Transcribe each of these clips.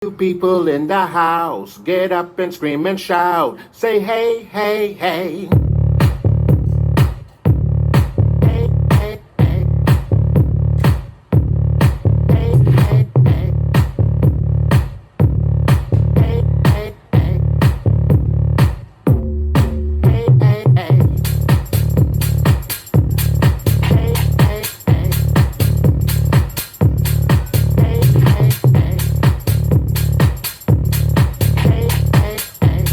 You people in the house, get up and scream and shout. Say hey, hey, hey. Hey, hey, hey. Hey, hey, hey. Hey, hey, hey. Hey, hey, hey. Hey, hey, hey. Hey, hey, hey. Hey, hey, hey.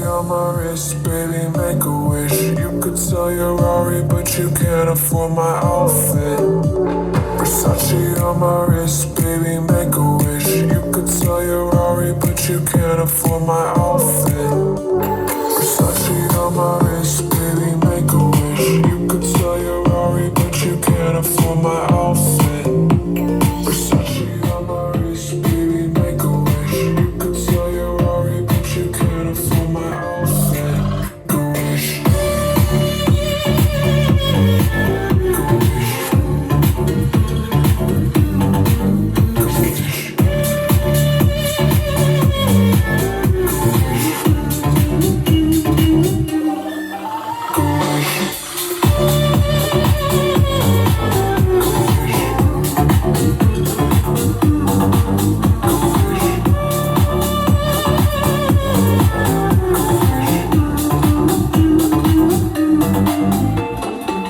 on my wrist, baby, make a wish. You could sell your Rari, but you can't afford my outfit. Versace on my wrist, baby, make a wish. You could sell your Rari, but you can't afford my outfit. Versace on my wrist, baby, make a wish. You could sell your Rari, but you can't afford my outfit. Versace on my wrist, baby, make a wish. You could sell your Rari, but you can't afford my outfit. Go wish. Go wish.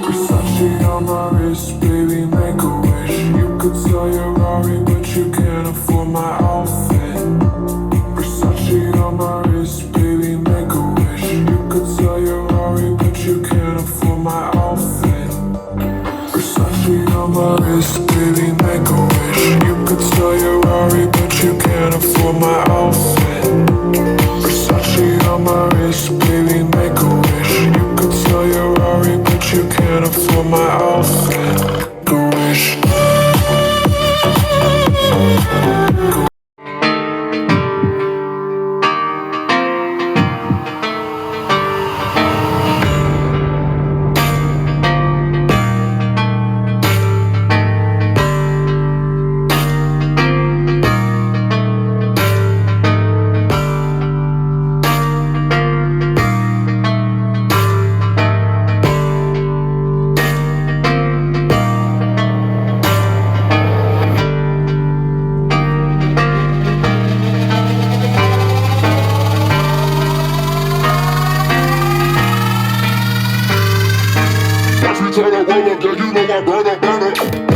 Versace on my wrist, baby, make a wish. You could sell your Rari, but you can't afford my outfit. Versace on my wrist, baby, make a wish. You could sell your Rari, but you can't afford my outfit. Versace on my wrist, baby, make a wish. You could sell your Rari, but you can't afford my outfit. Versace on my wrist, baby, make a wish. You could sell your Rari, but you can't afford my outfit. Go wish. Every time I roll up, girl, you know I burn up, burn up.